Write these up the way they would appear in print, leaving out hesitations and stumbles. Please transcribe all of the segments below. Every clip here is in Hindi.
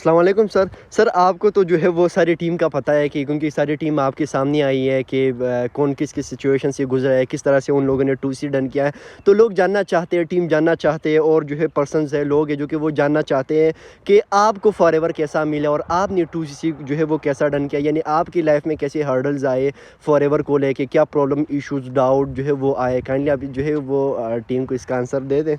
अस्सलाम वालेकुम सर। सर आपको तो जो है वो सारी टीम का पता है कि क्योंकि सारी टीम आपके सामने आई है कि कौन किस किस सिचुएशन से गुजरा है, किस तरह से उन लोगों ने 2C डन किया है। तो लोग जानना चाहते हैं, टीम जानना चाहते हैं और जो है पर्सनस है, लोग हैं जो कि वो जानना चाहते हैं कि आपको फॉरएवर कैसा मिला और आपने 2C जो है वो कैसा डन किया, यानी आपकी लाइफ में कैसे हर्डल्स आए फॉरएवर को लेके, क्या प्रॉब्लम इश्यूज डाउट जो है वो आए। काइंडली आप जो है वो टीम को इसका आंसर दे दें।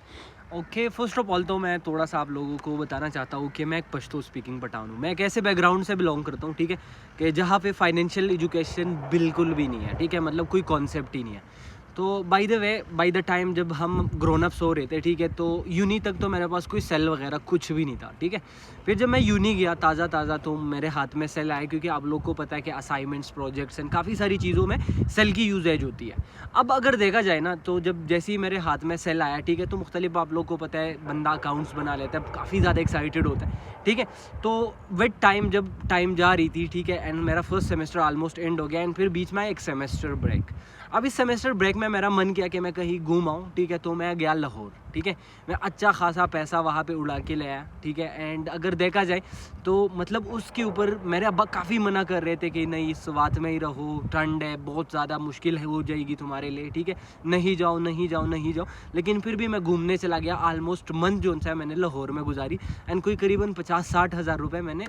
ओके, फर्स्ट ऑफ ऑल तो मैं थोड़ा सा आप लोगों को बताना चाहता हूँ कि मैं एक पश्तो स्पीकिंग पठान हूँ। मैं एक ऐसे बैकग्राउंड से बिलोंग करता हूँ, ठीक है, कि जहाँ पे फाइनेंशियल एजुकेशन बिल्कुल भी नहीं है, ठीक है, मतलब कोई कॉन्सेप्ट ही नहीं है। तो by the way, by the time जब हम ग्रोन अप्स हो रहे थे, ठीक है, तो यूनी तक तो मेरे पास कोई सेल वगैरह कुछ भी नहीं था, ठीक है। फिर जब मैं यूनी गया ताज़ा तो मेरे हाथ में सेल आए, क्योंकि आप लोग को पता है कि असाइनमेंट्स, प्रोजेक्ट्स एंड काफ़ी सारी चीज़ों में सेल की यूजेज होती है। अब अगर देखा जाए ना, तो जब जैसे ही मेरे हाथ में सेल आया, ठीक है, तो मुख्तलिफ आप लोग को पता है बंदा अकाउंट्स बना लेता है, काफ़ी ज़्यादा एक्साइटेड होता है, ठीक है। तो विद टाइम, जब टाइम जा रही थी, ठीक है, एंड मेरा फर्स्ट सेमेस्टर ऑलमोस्ट एंड हो गया, एंड फिर बीच में एक सेमेस्टर ब्रेक। अब इस सेमेस्टर ब्रेक में मेरा मन किया कि मैं कहीं घूम आऊँ, ठीक है, तो मैं गया लाहौर, ठीक है। मैं अच्छा खासा पैसा वहाँ पे उड़ा के ले आया, ठीक है। एंड अगर देखा जाए तो मतलब उसके ऊपर मेरे अब्बा काफ़ी मना कर रहे थे कि नहीं, इस बात में ही रहो, ठंड है, बहुत ज़्यादा मुश्किल है, हो जाएगी तुम्हारे लिए, ठीक है, नहीं जाओ नहीं जाओ नहीं जाओ। लेकिन फिर भी मैं घूमने चला गया। ऑलमोस्ट मंथ जो सा मैंने लाहौर में गुजारी, एंड कोई करीबन 50-60 हज़ार रुपये मैंने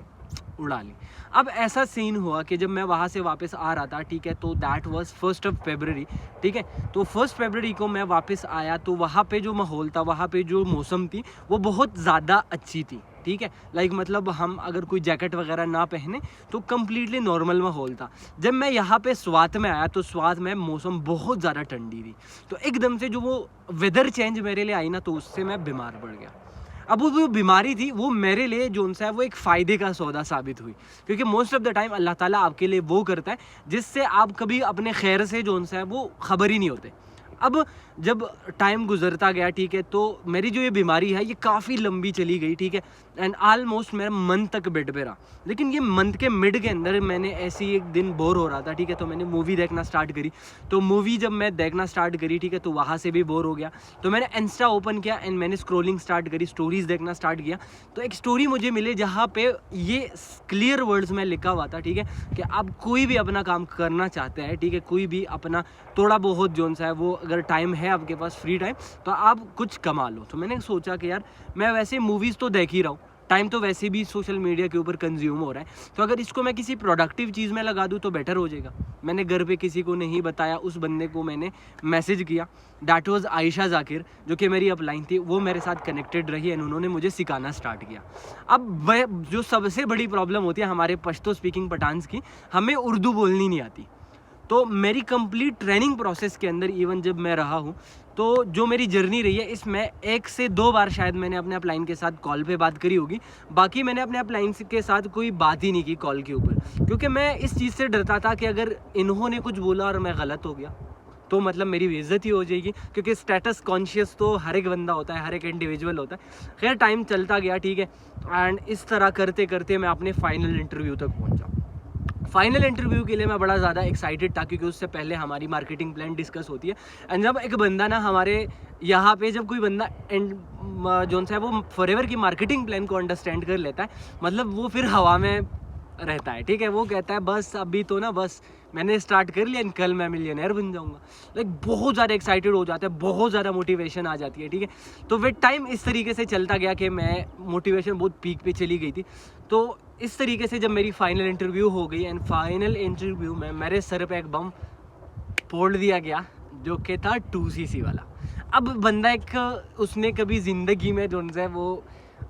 उड़ा ली। अब ऐसा सीन हुआ कि जब मैं वहाँ से वापस आ रहा था, ठीक है, तो दैट वाज 1 फरवरी, ठीक है। तो 1 फरवरी को मैं वापस आया, तो वहाँ पे जो माहौल था, वहाँ पे जो मौसम थी, वो बहुत ज़्यादा अच्छी थी, ठीक है। लाइक मतलब हम अगर कोई जैकेट वगैरह ना पहने तो कम्प्लीटली नॉर्मल माहौल था। जब मैं यहाँ पे स्वात में आया, तो स्वात में मौसम बहुत ज़्यादा ठंडी थी। तो एकदम से जो वो वेदर चेंज मेरे लिए आई ना, तो उससे मैं बीमार पड़ गया। अब वो जो बीमारी थी, वो मेरे लिए जो सा है वो एक फ़ायदे का सौदा साबित हुई, क्योंकि मोस्ट ऑफ द टाइम अल्लाह ताला आपके लिए वो करता है जिससे आप कभी अपने खैर से जो सा है वो ख़बर ही नहीं होते। अब जब टाइम गुजरता गया, ठीक है, तो मेरी जो ये बीमारी है ये काफ़ी लंबी चली गई, ठीक है, एंड ऑलमोस्ट मेरा मंथ तक बेड पे रहा। लेकिन ये मंथ के मिड के अंदर मैंने ऐसी एक दिन बोर हो रहा था, ठीक है, तो मैंने मूवी देखना स्टार्ट करी। तो मूवी जब मैं देखना स्टार्ट करी, ठीक है, तो वहाँ से भी बोर हो गया। तो मैंने इंस्टा ओपन किया एंड मैंने स्क्रोलिंग स्टार्ट करी, स्टोरीज़ देखना स्टार्ट किया। तो एक स्टोरी मुझे मिली जहाँ पे ये क्लियर वर्ड्स में लिखा हुआ था, ठीक है, कि आप कोई भी अपना काम करना चाहते हैं, ठीक है, कोई भी अपना थोड़ा बहुत जो सा है वो अगर टाइम है आपके पास, फ्री टाइम, तो आप कुछ कमा लो। तो मैंने सोचा कि यार मैं वैसे मूवीज़ तो देख ही रहा हूँ, टाइम तो वैसे भी सोशल मीडिया के ऊपर कंज्यूम हो रहा है, तो अगर इसको मैं किसी प्रोडक्टिव चीज़ में लगा दूँ तो बेटर हो जाएगा। मैंने घर पे किसी को नहीं बताया, उस बंदे को मैंने मैसेज किया, दैट वाज आयशा जाकिर, जो कि मेरी अपलाइन थी। वो मेरे साथ कनेक्टेड रही एंड उन्होंने मुझे सिखाना स्टार्ट किया। अब वह जो सबसे बड़ी प्रॉब्लम होती है हमारे पश्तो स्पीकिंग पठान्स की, हमें उर्दू बोलनी नहीं आती। तो मेरी कंप्लीट ट्रेनिंग प्रोसेस के अंदर इवन जब मैं रहा हूँ, तो जो मेरी जर्नी रही है, इसमें 1 से 2 बार शायद मैंने अपने अपलाइन के साथ कॉल पे बात करी होगी। बाकी मैंने अपने अपलाइन के साथ कोई बात ही नहीं की कॉल के ऊपर, क्योंकि मैं इस चीज़ से डरता था कि अगर इन्होंने कुछ बोला और मैं गलत हो गया तो मतलब मेरी बेइज्जती हो जाएगी, क्योंकि स्टेटस कॉन्शियस तो हर एक बंदा होता है, हर एक इंडिविजुअल होता है। खैर टाइम चलता गया, ठीक है, एंड इस तरह करते करते मैं अपने फाइनल इंटरव्यू तक पहुँचा। फाइनल इंटरव्यू के लिए मैं बड़ा ज़्यादा एक्साइटेड था, क्योंकि उससे पहले हमारी मार्केटिंग प्लान डिस्कस होती है। एंड जब एक बंदा ना हमारे यहाँ पे, जब कोई बंदा एंड जो सा है वो फॉरएवर की मार्केटिंग प्लान को अंडरस्टैंड कर लेता है, मतलब वो फिर हवा में रहता है, ठीक है। वो कहता है बस अभी तो ना, बस मैंने स्टार्ट कर लिया, कल मैं मिलियनेयर बन जाऊंगा। लाइक बहुत ज़्यादा एक्साइटेड हो जाता है, बहुत ज़्यादा मोटिवेशन आ जाती है, ठीक है। तो विद टाइम इस तरीके से चलता गया कि मैं मोटिवेशन बहुत पीक पे चली गई थी। तो इस तरीके से जब मेरी फाइनल इंटरव्यू हो गई, एंड फाइनल इंटरव्यू में मेरे सर पे एक बम फोड़ दिया गया, जो कि था 2CC वाला। अब बंदा एक, उसने कभी ज़िंदगी में जो है वो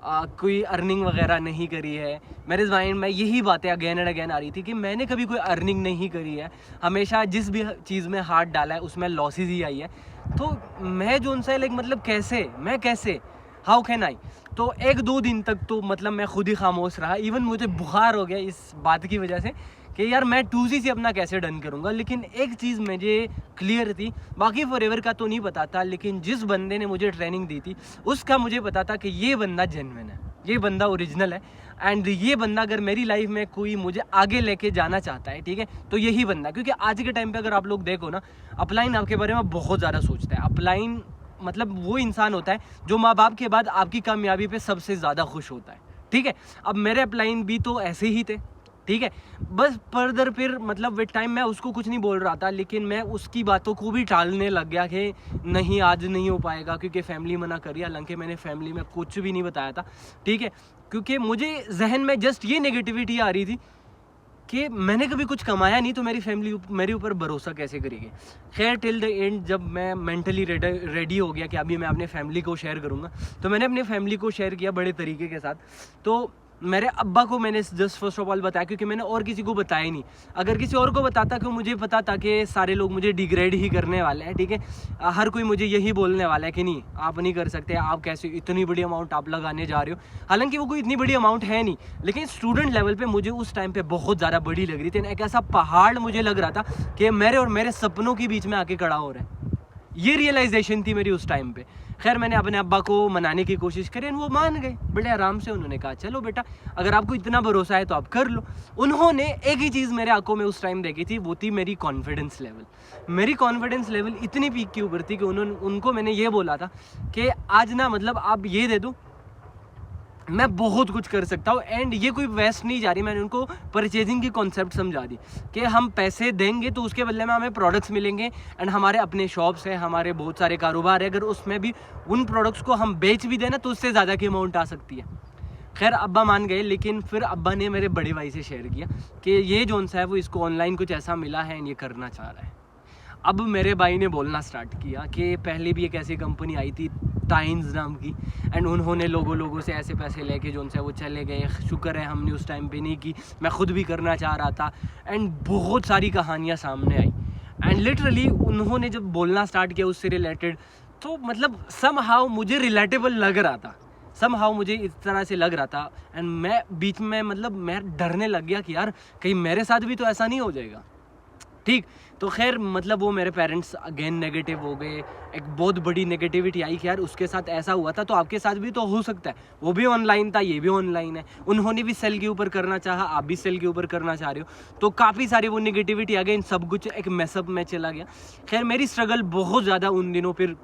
कोई अर्निंग वगैरह नहीं करी है। मेरे माइंड में यही बातें अगेन एंड अगेन आ रही थी कि मैंने कभी कोई अर्निंग नहीं करी है, हमेशा जिस भी चीज़ में हाथ डाला है उसमें लॉसेस ही आई है। तो मैं जो उनसे लाइक मतलब कैसे हाउ कैन आई। तो 1-2 दिन तक तो मतलब मैं खुद ही खामोश रहा। इवन मुझे बुखार हो गया इस बात की वजह से कि यार मैं 2C अपना कैसे डन करूँगा। लेकिन एक चीज़ मुझे क्लियर थी, बाकी फॉरएवर का तो नहीं पता था, लेकिन जिस बंदे ने मुझे ट्रेनिंग दी थी उसका मुझे पता था कि ये बंदा जेन्युइन है, ये बंदा ओरिजिनल है। एंड ये बंदा अगर मेरी लाइफ में कोई मुझे आगे लेके जाना चाहता है, ठीक है, तो यही बंदा। क्योंकि आज के टाइम पे अगर आप लोग देखो ना, अपलाइन आपके बारे में बहुत ज़्यादा सोचता है। अपलाइन मतलब वो इंसान होता है जो माँ बाप के बाद आपकी कामयाबी पे सबसे ज़्यादा खुश होता है, ठीक है। अब मेरे अपलाइन भी तो ऐसे ही थे, ठीक है। बस फर्दर फिर मतलब विद टाइम मैं उसको कुछ नहीं बोल रहा था, लेकिन मैं उसकी बातों को भी टालने लग गया कि नहीं आज नहीं हो पाएगा क्योंकि फैमिली मना कर रही है। हालांकि मैंने फैमिली में कुछ भी नहीं बताया था, ठीक है, क्योंकि मुझे जहन में जस्ट ये नेगेटिविटी आ रही थी कि मैंने कभी कुछ कमाया नहीं तो मेरी फैमिली मेरे ऊपर भरोसा कैसे करेगी। खैर टिल द एंड जब मैं मेंटली रेडी हो गया कि अभी मैं अपने फैमिली को शेयर करूँगा, तो मैंने अपनी फैमिली को शेयर किया बड़े तरीके के साथ। तो मेरे अब्बा को मैंने जस्ट फर्स्ट ऑफ ऑल बताया, क्योंकि मैंने और किसी को बताया ही नहीं। अगर किसी और को बताता कि मुझे पता था कि सारे लोग मुझे डिग्रेड ही करने वाले हैं, ठीक है, हर कोई मुझे यही बोलने वाला है कि नहीं आप नहीं कर सकते, आप कैसे इतनी बड़ी अमाउंट आप लगाने जा रहे हो। हालांकि वो कोई इतनी बड़ी अमाउंट है नहीं, लेकिन स्टूडेंट लेवल पे मुझे उस टाइम पे बहुत ज़्यादा बड़ी लग रही थी। एक ऐसा पहाड़ मुझे लग रहा था कि मेरे और मेरे सपनों के बीच में आके खड़ा हो रहा है। ये रियलाइजेशन थी मेरी उस टाइम पे। खैर मैंने अपने अब्बा को मनाने की कोशिश करी, वो मान गए बड़े आराम से। उन्होंने कहा चलो बेटा अगर आपको इतना भरोसा है तो आप कर लो। उन्होंने एक ही चीज़ मेरे आंखों में उस टाइम देखी थी, वो थी मेरी कॉन्फिडेंस लेवल। मेरी कॉन्फिडेंस लेवल इतनी पीक के ऊपर थी कि उनको मैंने ये बोला था कि आज ना मतलब आप ये दे दो मैं बहुत कुछ कर सकता हूँ। एंड ये कोई वेस्ट नहीं जा रही। मैंने उनको परचेजिंग की कॉन्सेप्ट समझा दी कि हम पैसे देंगे तो उसके बदले में हमें प्रोडक्ट्स मिलेंगे। एंड हमारे अपने शॉप्स हैं, हमारे बहुत सारे कारोबार है, अगर उसमें भी उन प्रोडक्ट्स को हम बेच भी दें ना तो उससे ज़्यादा की अमाउंट आ सकती है। खैर अब्बा मान गए, लेकिन फिर अब्बा ने मेरे बड़े भाई से शेयर किया कि ये जोन सा है वो इसको ऑनलाइन कुछ ऐसा मिला है एंड ये करना चाह रहा है। अब मेरे भाई ने बोलना स्टार्ट किया कि पहले भी एक ऐसी कंपनी आई थी टाइन्स नाम की, एंड उन्होंने लोगों से ऐसे पैसे लेके जो उनसे वो चले गए। शुक्र है हमने उस टाइम पे नहीं की, मैं खुद भी करना चाह रहा था। एंड बहुत सारी कहानियाँ सामने आई। एंड लिटरली उन्होंने जब बोलना स्टार्ट किया उससे रिलेटेड, तो मतलब समहाउ मुझे रिलेटेबल लग रहा था, समहाउ मुझे इस तरह से लग रहा था। एंड मैं बीच में मतलब मैं डरने लग गया कि यार कहीं मेरे साथ भी तो ऐसा नहीं हो जाएगा, ठीक। तो खैर मतलब वो मेरे पेरेंट्स अगेन नेगेटिव हो गए। एक बहुत बड़ी नेगेटिविटी आई कि यार उसके साथ ऐसा हुआ था तो आपके साथ भी तो हो सकता है, वो भी ऑनलाइन था ये भी ऑनलाइन है, उन्होंने भी सेल के ऊपर करना चाहा, आप भी सेल के ऊपर करना चाह रहे हो। तो काफ़ी सारी वो नेगेटिविटी आ गई, इन सब कुछ एक मैसअप में चला गया। खैर मेरी स्ट्रगल बहुत ज़्यादा उन दिनों फिर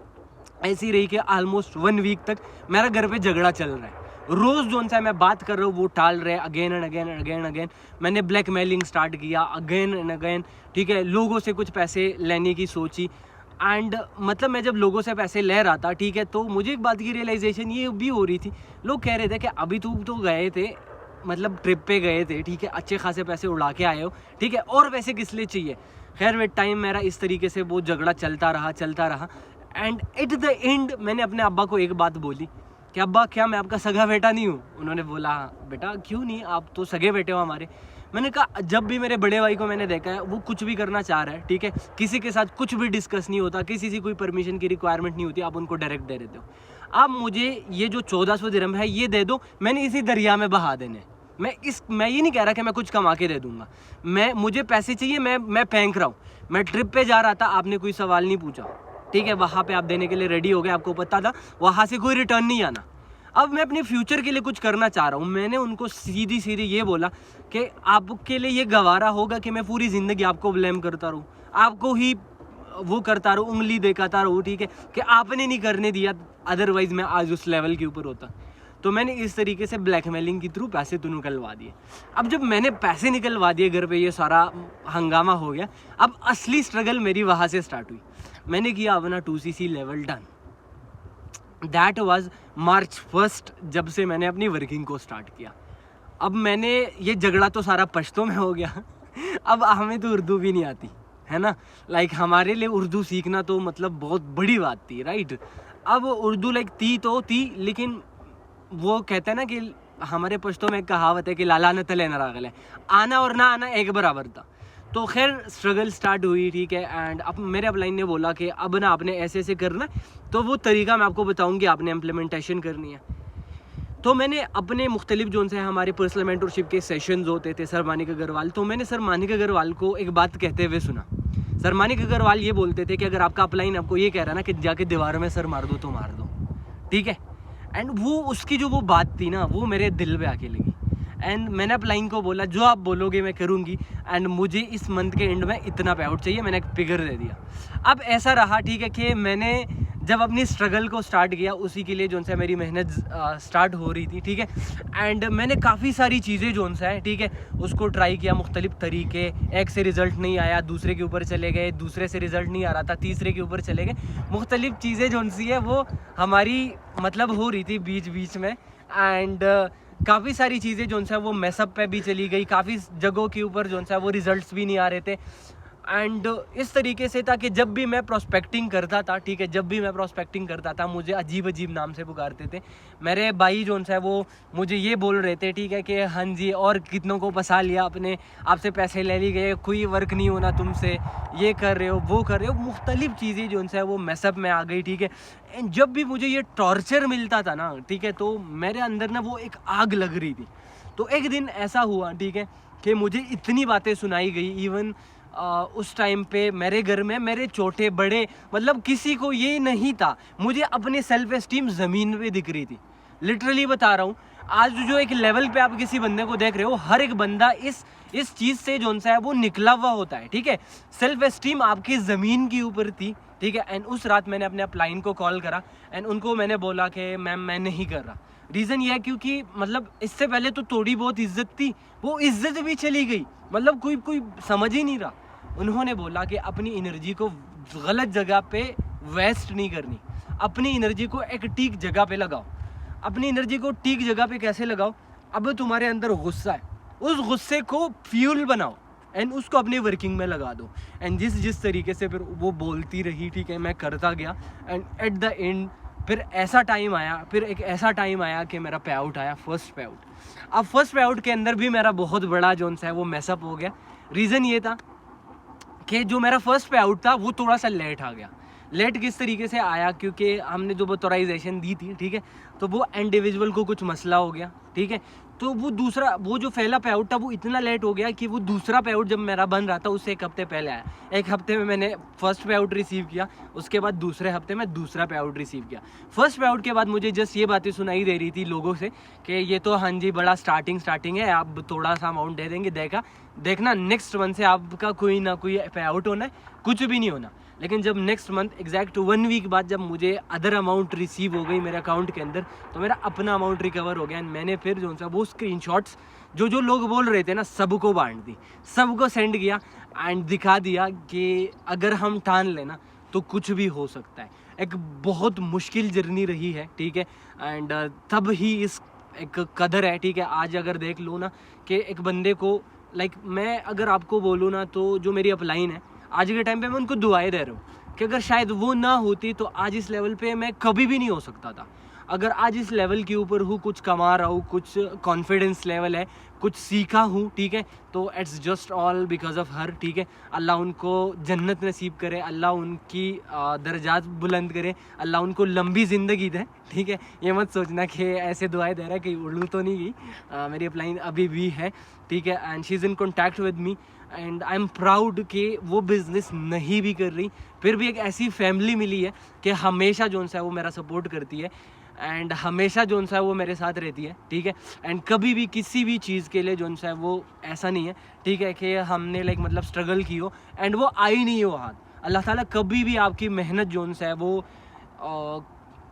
ऐसी रही कि ऑलमोस्ट 1 वीक तक मेरा घर पे झगड़ा चल रहा है। रोज़ जो उनसे मैं बात कर रहा हूँ वो टाल रहे again and again and again again. मैंने ब्लैकमेलिंग स्टार्ट किया अगेन एंड अगेन, ठीक है, लोगों से कुछ पैसे लेने की सोची। एंड मतलब मैं जब लोगों से पैसे ले रहा था, ठीक है, तो मुझे एक बात की रियलाइजेशन ये भी हो रही थी। लोग कह रहे थे कि अभी तू तो गए थे, मतलब ट्रिप पे गए थे, ठीक है, अच्छे खासे पैसे उड़ा के आए हो, ठीक है, और पैसे किस लिए चाहिए। खैर विद टाइम मेरा इस तरीके से वो झगड़ा चलता रहा। एंड एट द एंड मैंने अपने अब्बा को एक बात बोली कि अब्बा क्या मैं आपका सगा बेटा नहीं हूँ। उन्होंने बोला बेटा क्यों नहीं, आप तो सगे बेटे हो हमारे। मैंने कहा जब भी मेरे बड़े भाई को मैंने देखा है वो कुछ भी करना चाह रहा है, ठीक है, किसी के साथ कुछ भी डिस्कस नहीं होता, किसी से कोई परमिशन की रिक्वायरमेंट नहीं होती, आप उनको डायरेक्ट दे देते हो। आप मुझे ये जो 1400 दिरहम है ये दे दो, मैंने इसी दरिया में बहा देने। मैं ये नहीं कह रहा कि मैं कुछ कमा के दे दूंगा, मुझे पैसे चाहिए, मैं फेंक रहा हूँ। मैं ट्रिप पे जा रहा था, आपने कोई सवाल नहीं पूछा, ठीक है, वहाँ पे आप देने के लिए रेडी हो गए, आपको पता था वहाँ से कोई रिटर्न नहीं आना। अब मैं अपने फ्यूचर के लिए कुछ करना चाह रहा हूँ। मैंने उनको सीधी ये बोला कि आपके लिए ये गवारा होगा कि मैं पूरी ज़िंदगी आपको ब्लेम करता रहूँ, आपको ही वो करता रहूँ, उंगली दिखाता रहूँ, ठीक है, कि आपने नहीं करने दिया, अदरवाइज़ मैं आज उस लेवल के ऊपर होता। तो मैंने इस तरीके से ब्लैकमेलिंग के थ्रू पैसे तो निकलवा दिए। अब जब मैंने पैसे निकलवा दिए, घर पे ये सारा हंगामा हो गया, अब असली स्ट्रगल मेरी वहाँ से स्टार्ट हुई। मैंने किया अपना 2cc level done. That was March 1 जब से मैंने अपनी वर्किंग को स्टार्ट किया। अब मैंने ये झगड़ा तो सारा पश्तो में हो गया। अब हमें तो उर्दू भी नहीं आती है ना, लाइक हमारे लिए उर्दू सीखना तो मतलब बहुत बड़ी बात थी, राइट। अब उर्दू लाइक थी, लेकिन वो कहते हैं ना कि हमारे पश्तो में एक कहावत है कि लाला न तले न रागल है, आना और ना आना एक बराबर था। तो खैर स्ट्रगल स्टार्ट हुई, ठीक है। एंड अब मेरे अपलाइन ने बोला कि अब ना आपने ऐसे करना, तो वो तरीका मैं आपको बताऊंगी, आपने इम्प्लीमेंटेशन करनी है। तो मैंने अपने मुख्तलिफ जोन से हमारे पर्सनल मेंटरशिप के सेशंस होते थे सर मानिक अग्रवाल, तो मैंने सर मानिक अग्रवाल को एक बात कहते हुए सुना। सर मानिक अग्रवाल ये बोलते थे कि अगर आपका अपलाइन आपको ये कह रहा ना कि जाके दीवार में सर मार दो तो मार दो, ठीक है। एंड वो उसकी जो वो बात थी ना वो मेरे दिल पे आके लगी। एंड मैंने अपलाइन को बोला जो आप बोलोगे मैं करूँगी, एंड मुझे इस मंथ के एंड में इतना पे आउट चाहिए, मैंने एक फिगर दे दिया। अब ऐसा रहा, ठीक है, कि मैंने जब अपनी स्ट्रगल को स्टार्ट किया उसी के लिए जो है मेरी मेहनत स्टार्ट हो रही थी, ठीक है। एंड मैंने काफ़ी सारी चीज़ें जो है, ठीक है, उसको ट्राई किया, मुख्तलिफ तरीके। एक से रिज़ल्ट नहीं आया, दूसरे के ऊपर चले गए, दूसरे से रिज़ल्ट नहीं आ रहा था, तीसरे के ऊपर चले गए। मुख्तलिफ चीज़ें जो सी है वो हमारी मतलब हो रही थी बीच बीच में। एंड काफ़ी सारी चीज़ें जो है वो मैसअप पे भी चली गई, काफ़ी जगहों के ऊपर जो है वो रिजल्ट्स भी नहीं आ रहे थे। एंड इस तरीके से था कि जब भी मैं प्रोस्पेक्टिंग करता था, ठीक है, जब भी मैं प्रोस्पेक्टिंग करता था मुझे अजीब अजीब नाम से पुकारते थे। मेरे भाई जो है वो मुझे ये बोल रहे थे, ठीक है, कि हाँ जी और कितनों को फंसा लिया आपने, आपसे पैसे ले लिए गए, कोई वर्क नहीं होना तुमसे, ये कर रहे हो वो कर रहे हो, मुख्तलिफ चीज़ें जो है वो मैसअप में आ गई, ठीक है। एंड जब भी मुझे ये टॉर्चर मिलता था ना, ठीक है, तो मेरे अंदर ना वो एक आग लग रही थी। तो एक दिन ऐसा हुआ, ठीक है, कि मुझे इतनी बातें सुनाई गई। इवन उस टाइम पे मेरे घर में मेरे छोटे बड़े मतलब किसी को ये नहीं था, मुझे अपनी सेल्फ एस्टीम ज़मीन पे दिख रही थी। लिटरली बता रहा हूँ, आज जो एक लेवल पे आप किसी बंदे को देख रहे हो, हर एक बंदा इस चीज़ से जो है वो निकला हुआ होता है, ठीक है। सेल्फ एस्टीम आपकी ज़मीन के ऊपर थी, ठीक है। एंड उस रात मैंने अपने अपलाइन को कॉल करा एंड उनको मैंने बोला कि मैम मैं नहीं कर रहा। रीज़न ये है क्योंकि मतलब इससे पहले तो थोड़ी बहुत इज्जत थी, वो इज्जत भी चली गई, मतलब कोई समझ ही नहीं रहा। उन्होंने बोला कि अपनी एनर्जी को गलत जगह पे वेस्ट नहीं करनी, अपनी एनर्जी को एक ठीक जगह पे लगाओ। अपनी एनर्जी को ठीक जगह पे कैसे लगाओ? अब तुम्हारे अंदर गुस्सा है, उस गुस्से को फ्यूल बनाओ एंड उसको अपनी वर्किंग में लगा दो। एंड जिस तरीके से फिर वो बोलती रही, ठीक है, मैं करता गया। एंड एट द एंड फिर एक ऐसा टाइम आया कि मेरा पे आउट आया, फर्स्ट पे आउट। अब फर्स्ट पे आउट के अंदर भी मेरा बहुत बड़ा जो है वो मैसअप हो गया। रीज़न ये था कि जो मेरा फर्स्ट पे आउट था वो थोड़ा सा लेट आ गया। लेट किस तरीके से आया, क्योंकि हमने जो ऑथराइजेशन दी थी, ठीक है, तो वो इंडिविजुअल को कुछ मसला हो गया, ठीक है। तो वो जो पहला पे आउट था वो इतना लेट हो गया कि वो दूसरा पे आउट जब मेरा बन रहा था उससे एक हफ्ते पहले आया। एक हफ्ते में मैंने फर्स्ट पे आउट रिसीव किया, उसके बाद दूसरे हफ्ते में दूसरा पे आउट रिसीव किया। फर्स्ट पे आउट के बाद मुझे जस्ट ये बातें सुनाई दे रही थी लोगों से कि ये तो हाँ जी बड़ा स्टार्टिंग है, आप थोड़ा सा अमाउंट दे देंगे, देखना नेक्स्ट मंथ से आपका कोई ना कोई पे आउट होना है, कुछ भी नहीं होना। लेकिन जब नेक्स्ट मंथ एग्जैक्ट 1 वीक बाद जब मुझे अदर अमाउंट रिसीव हो गई मेरे अकाउंट के अंदर, तो मेरा अपना अमाउंट रिकवर हो गया। एंड मैंने फिर जो है वो स्क्रीनशॉट्स जो लोग बोल रहे थे ना सबको बांट दी, सबको सेंड किया एंड दिखा दिया कि अगर हम ठान लेना तो कुछ भी हो सकता है। एक बहुत मुश्किल जर्नी रही है, ठीक है। एंड तब ही इस एक कदर है, ठीक है। आज अगर देख लो ना कि एक बंदे को मैं अगर आपको बोलूँ ना तो जो मेरी अपलाइन है आज के टाइम पे मैं उनको दुआएं दे रहा हूँ कि अगर शायद वो ना होती तो आज इस लेवल पे मैं कभी भी नहीं हो सकता था। अगर आज इस लेवल के ऊपर हूँ, कुछ कमा रहा हूँ, कुछ कॉन्फिडेंस लेवल है, कुछ सीखा हूँ, ठीक है, तो it's just all because of her, ठीक है। अल्लाह उनको जन्नत नसीब करे, अल्लाह उनकी दर्जात बुलंद करे, अल्लाह उनको लंबी ज़िंदगी दे, ठीक है। ये मत सोचना कि ऐसे दुआएं दे रहा है कि उड़ू तो नहीं गई। मेरी अपलाइन अभी भी है, ठीक है, and she is in contact with me and I am proud कि वो बिज़नेस नहीं भी कर रही, फिर भी एक ऐसी फैमिली मिली है कि हमेशा जो है वो मेरा सपोर्ट करती है एंड हमेशा जो है वो मेरे साथ रहती है, ठीक है। एंड कभी भी किसी भी चीज़ के लिए जो है वो ऐसा नहीं है, ठीक है, कि हमने मतलब स्ट्रगल की हो एंड वो आई नहीं हो हाथ। अल्लाह ताला कभी भी आपकी मेहनत जो है वो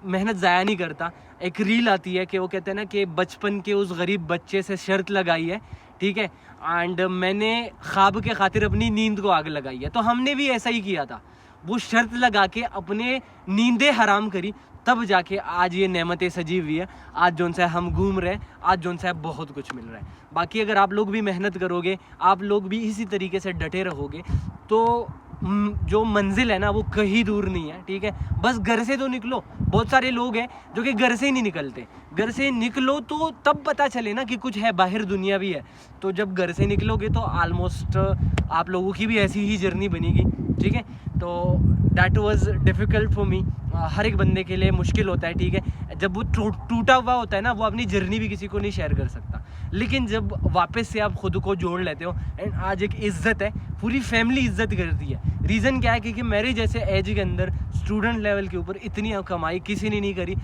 मेहनत ज़ाया नहीं करता। एक रील आती है कि वो कहते हैं ना कि बचपन के उस गरीब बच्चे से शर्त लगाई है, ठीक है, एंड मैंने ख्वाब के खातिर अपनी नींद को आग लगाई है। तो हमने भी ऐसा ही किया था, वो शर्त लगा के अपने नींदें हराम करी, तब जाके आज ये नेमतें सजी हुई है। आज जो है हम घूम रहे हैं, आज जो है बहुत कुछ मिल रहा है। बाकी अगर आप लोग भी मेहनत करोगे, आप लोग भी इसी तरीके से डटे रहोगे, तो जो मंजिल है ना वो कहीं दूर नहीं है, ठीक है। बस घर से तो निकलो। बहुत सारे लोग हैं जो कि घर से ही नहीं निकलते। घर से निकलो तो तब पता चले ना कि कुछ है, बाहर दुनिया भी है। तो जब घर से निकलोगे तो ऑलमोस्ट आप लोगों की भी ऐसी ही जर्नी बनेगी, ठीक है। तो that was difficult for me. हर एक बंदे के लिए मुश्किल होता है, ठीक है। जब वो टूटा हुआ होता है ना, वो अपनी जर्नी भी किसी को नहीं शेयर कर सकता। लेकिन जब वापस से आप खुद को जोड़ लेते हो एंड आज एक इज़्ज़त है, पूरी फैमिली इज़्ज़त करती है। रीज़न क्या है? क्योंकि मेरे जैसे एज के अंदर स्टूडेंट लेवल के ऊपर इतनी कमाई किसी ने नहीं करी।